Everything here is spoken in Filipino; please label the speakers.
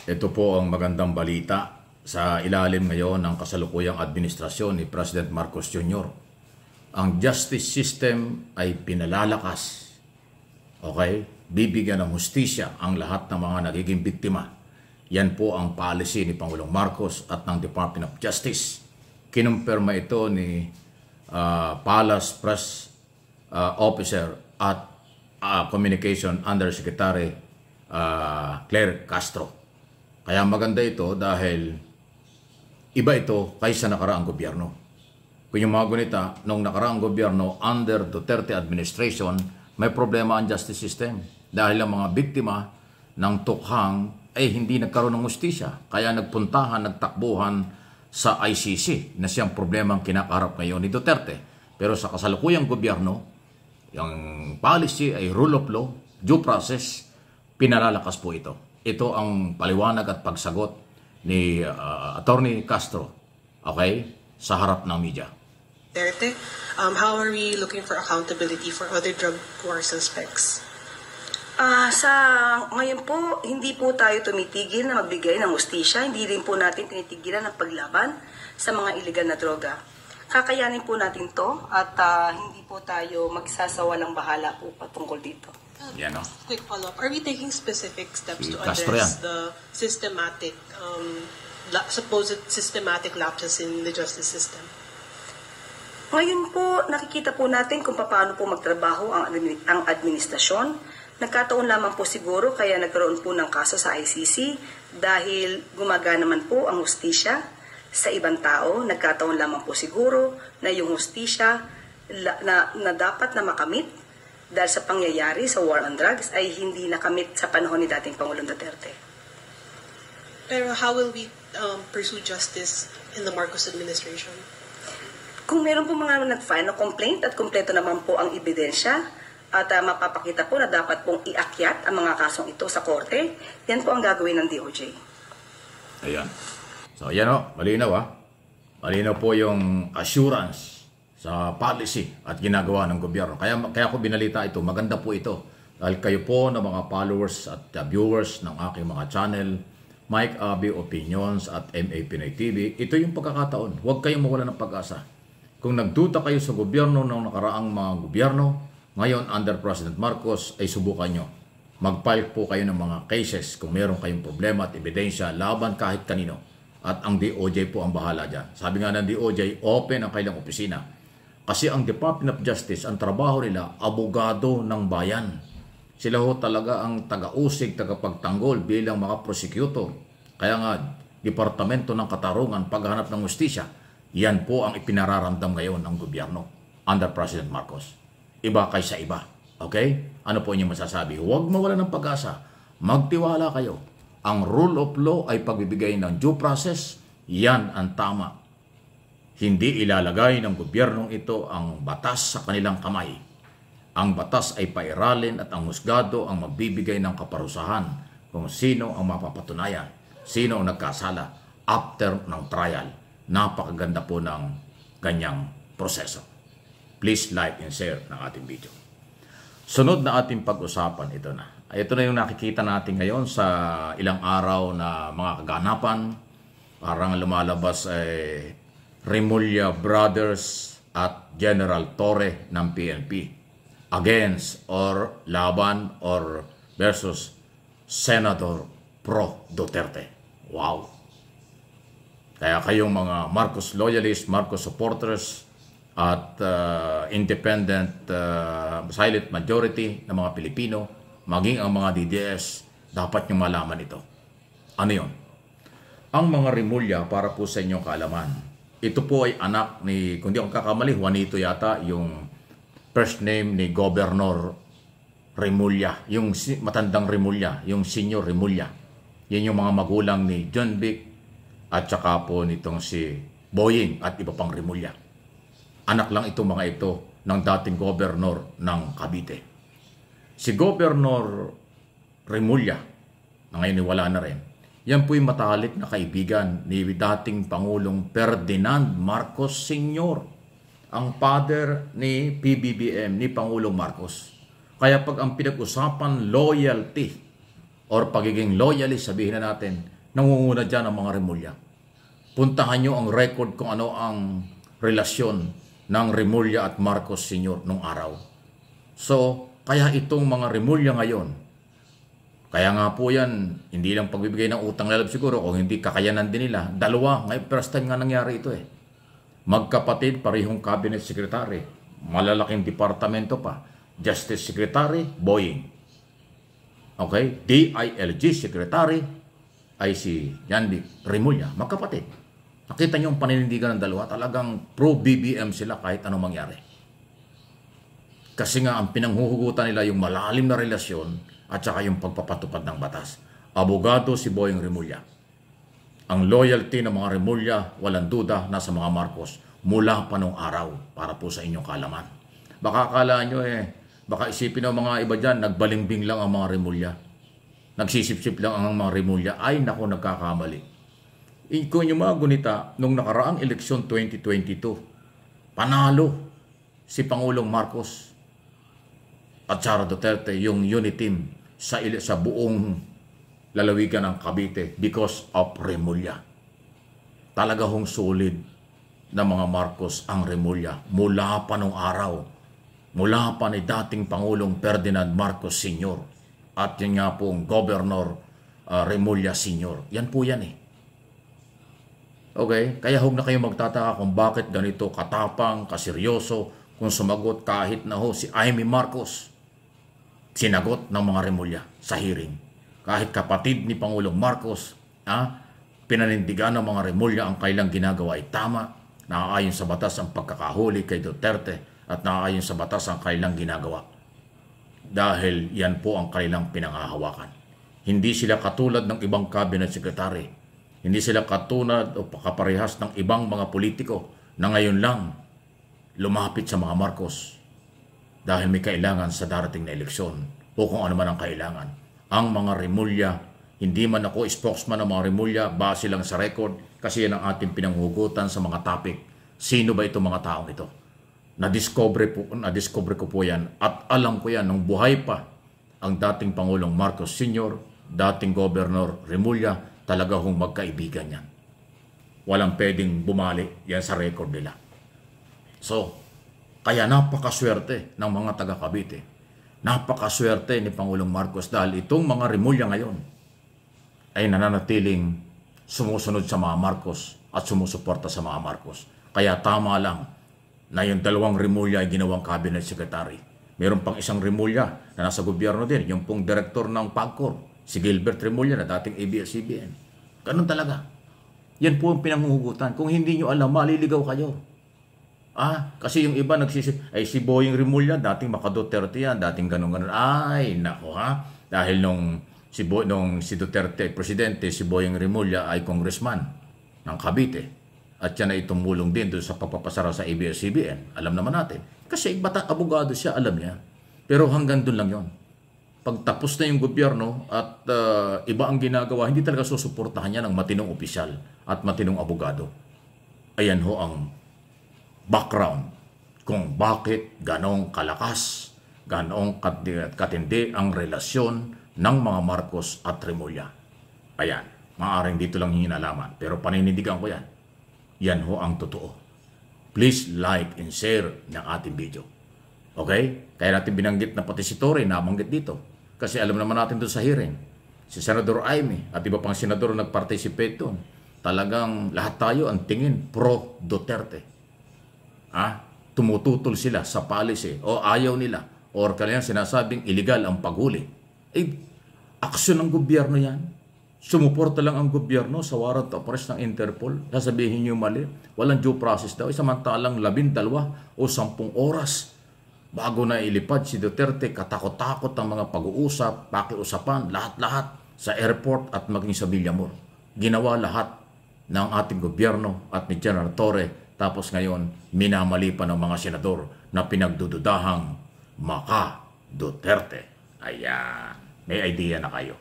Speaker 1: Ito po ang magandang balita sa ilalim ngayon ng kasalukuyang administrasyon ni President Marcos Jr. Ang justice system ay pinalalakas. Okay? Bibigyan ng hustisya ang lahat ng mga nagiging biktima. Yan po ang policy ni Pangulong Marcos at ng Department of Justice. Kinumpirma ito ni Palace Press Officer at Communication Undersecretary Claire Castro. Kaya maganda ito dahil iba ito kaysa nakaraang gobyerno. Kung yung mga gunita, nung nakaraang gobyerno, under Duterte administration, may problema ang justice system. Dahil ang mga biktima ng tukhang ay hindi nagkaroon ng hustisya. Kaya nagpuntahan, nagtakbuhan sa ICC na siyang problemang kinakaharap ngayon ni Duterte. Pero sa kasalukuyang gobyerno, yung policy ay rule of law, due process, pinalalakas po ito. Ito ang paliwanag at pagsagot ni Attorney Castro, okay, sa harap ng media.
Speaker 2: Duterte, how are we looking for accountability for other drug war suspects?
Speaker 3: Sa ngayon po, hindi po tayo tumitigil na magbigay ng hustisya. Hindi rin po natin tinitigilan ang paglaban sa mga iligal na droga. Kakayanin po natin to at hindi po tayo magsasawalang bahala po patungkol dito.
Speaker 1: Yan, no?
Speaker 2: Quick follow-up. Are we taking specific steps to
Speaker 1: Castro
Speaker 2: address
Speaker 1: yan.
Speaker 2: the systematic, supposed systematic lapses in the justice system?
Speaker 3: Ngayon po, nakikita po natin kung paano po magtrabaho ang administrasyon. Nagkataon lamang po siguro kaya nagkaroon po ng kaso sa ICC dahil gumagana naman po ang hustisya sa ibang tao. Nagkataon lamang po siguro na yung hustisya na dapat na makamit dahil sa pangyayari sa war on drugs ay hindi nakamit sa panahon ni dating Pangulong Duterte.
Speaker 2: Pero how will we pursue justice in the Marcos administration?
Speaker 3: Kung meron po mga nag-file na complaint at kumpleto naman po ang ebidensya at mapapakita po na dapat pong iakyat ang mga kasong ito sa korte, yan po ang gagawin ng DOJ.
Speaker 1: Ayan. So, ayan o, malinaw ha. Malinaw po yung assurance sa policy at ginagawa ng gobyerno. Kaya ko binalita ito, maganda po ito. Dahil kayo po na mga followers at viewers ng aking mga channel, Mike Abi Opinions at MA Pinoy TV, ito yung pagkakataon. Huwag kayong mawala ng pag-asa. Kung nagduda kayo sa gobyerno ng nakaraang mga gobyerno, ngayon under President Marcos ay subukan nyo. Mag-file po kayo ng mga cases kung meron kayong problema at ebidensya laban kahit kanino. At ang DOJ po ang bahala dyan. Sabi nga ng DOJ, open ang kailang opisina. Kasi ang Department of Justice, ang trabaho nila, abogado ng bayan. Sila ho talaga ang taga-usig, tagapagtanggol bilang mga prosecutor. Kaya nga, Departamento ng Katarungan, paghahanap ng hustisya, yan po ang ipinararamdam ngayon ng gobyerno under President Marcos. Iba kaysa iba. Okay? Ano po inyong masasabi? Huwag mawala ng pag-asa. Magtiwala kayo. Ang rule of law ay pagbibigay ng due process. Yan ang tama. Hindi ilalagay ng gobyernong ito ang batas sa kanilang kamay. Ang batas ay pairalin at ang husgado ang magbibigay ng kaparusahan kung sino ang mapapatunayan, sino ang nagkasala after ng trial. Napakaganda po ng ganyang proseso. Please like and share ng ating video. Sunod na ating pag-usapan, ito na. Ito na yung nakikita natin ngayon sa ilang araw na mga kaganapan. Parang lumalabas Remulla Brothers at General Torre ng PNP against or laban or versus Senator Pro Duterte. Wow! Kaya kayong mga Marcos loyalists, Marcos supporters at independent silent majority ng mga Pilipino, maging ang mga DDS, dapat nyo malaman ito. Ano yun? Ang mga Remulla, para po sa inyong kaalaman, ito po ay anak ni, kung di ako kakamali, Juanito yata, yung first name ni Governor Remulla, yung matandang Remulla, yung senior Remulla. Yan yung mga magulang ni John Vic at saka po nitong si Boying at iba pang Remulla. Anak lang itong mga ito ng dating governor ng Cavite. Si Governor Remulla, na ngayon wala na rin, yan po'y matalik na kaibigan ni dating Pangulong Ferdinand Marcos Sr., ang father ni PBBM, ni Pangulong Marcos. Kaya pag ang pinag-usapan loyalty or pagiging loyalist, sabihin na natin, nangunguna dyan ang mga Remulla. Puntahan nyo ang record kung ano ang relasyon ng Remulla at Marcos Sr. nung araw. So, kaya itong mga Remulla ngayon, kaya nga po yan, hindi lang pagbibigay ng utang lalab siguro, o hindi kakayanan din nila. Dalawa, ngayon first time nga nangyari ito eh. Magkapatid, parehong cabinet secretary, malalaking departamento pa. Justice Secretary, Boying. Okay? DILG Secretary ay si Yandy Remulla, magkapatid. Nakita niyo ang paninindigan ng dalawa, talagang pro-BBM sila kahit anong mangyari. Kasi nga ang pinanghuhugutan nila yung malalim na relasyon at saka yung pagpapatupad ng batas. Abogado si Boying Remulla. Ang loyalty ng mga Remulla, walang duda, nasa mga Marcos mula pa nung araw para po sa inyong kalaman. Baka akala nyo baka isipin ng mga iba dyan, nagbalimbing lang ang mga Remulla. Nagsisip-sip lang ang mga Remulla. Ay, naku, nagkakamali. Kung yung mga gunita, nung nakaraang eleksyon 2022, panalo si Pangulong Marcos at Sara Duterte, yung unity team sa buong lalawigan ng Cavite because of Remulla. Talaga hong solid na mga Marcos ang Remulla mula pa nung araw. Mula pa ni dating Pangulong Ferdinand Marcos Sr. at yun nga pong Governor Remulla Sr. Yan po yan eh. Okay? Kaya huwag na kayo magtataka kung bakit ganito katapang, kaseryoso, kung sumagot kahit na si Amy Marcos. Sinagot ng mga Remulla sa hearing. Kahit kapatid ni Pangulong Marcos, pinanindigan ng mga Remulla ang kailang ginagawa ay tama, naaayon sa batas ang pagkakahuli kay Duterte at naaayon sa batas ang kailang ginagawa. Dahil yan po ang kailang pinangahawakan. Hindi sila katulad ng ibang cabinet secretary. Hindi sila katulad o kaparehas ng ibang mga politiko na ngayon lang lumapit sa mga Marcos dahil may kailangan sa darating na eleksyon o kung ano man ang kailangan. Ang mga Remulla, hindi man ako spokesman ng mga Remulla, base lang sa record kasi yan ang ating pinanghugutan sa mga topic. Sino ba itong mga taong ito? Na-discover ko po yan at alam ko yan nung buhay pa ang dating Pangulong Marcos Sr., dating Governor Remulla, talaga hong magkaibigan yan. Walang pwedeng bumali yan sa record nila. So, kaya napakaswerte ng mga taga Cavite. Napakaswerte ni Pangulong Marcos dahil itong mga Remulla ngayon ay nananatiling sumusunod sa mga Marcos at sumusuporta sa mga Marcos. Kaya tama lang na yung dalawang Remulla ay ginawang cabinet secretary. Meron pang isang Remulla na nasa gobyerno din, yung pong direktor ng PAGCOR, si Gilbert Remulla na dating ABS-CBN. Ganun talaga. Yan po ang pinanghuhugutan. Kung hindi nyo alam, maliligaw kayo. Kasi yung iba nagsisip, ay si Boying Remulla, dating maka-Duterte yan, dating ganun-ganun. Ay, nako Dahil nung si Duterte ay presidente, si Boying Remulla ay congressman ng Cavite. At yan ay tumulong din doon sa pagpapasara sa ABS-CBN. Alam naman natin. Kasi abogado siya, alam niya. Pero hanggang doon lang yon. Pag tapos na yung gobyerno at iba ang ginagawa, hindi talaga susuportahan niya ng matinong opisyal at matinong abogado. Ayan ho ang background kung bakit ganong kalakas, ganong katindi ang relasyon ng mga Marcos at Remulla. Ayan, maaaring dito lang yung inalaman. Pero paninindigan ko yan. Yan ho ang totoo. Please like and share ng ating video. Okay? Kaya natin binanggit na pati si Torre nabanggit dito. Kasi alam naman natin doon sa hearing. Si Senador Amy at iba pang senador nag-participate doon. Talagang lahat tayo ang tingin pro-Duterte. Tumututol sila sa policy o ayaw nila. Or kanilang sinasabing illegal ang paghuli. Aksyon ng gobyerno yan. Sumuporta lang ang gobyerno sa warrant of arrest ng Interpol. Sasabihin niyo mali. Walang due process daw. Samantalang 12 o 10 oras bago na ilipad si Duterte, katakot-takot ang mga pag-uusap, pakiusapan, lahat-lahat sa airport at maging sa Villamor. Ginawa lahat ng ating gobyerno at ni General Torre. Tapos ngayon, minamali pa ng mga senador na pinagdududahang maka Duterte. Ayan, may idea na kayo.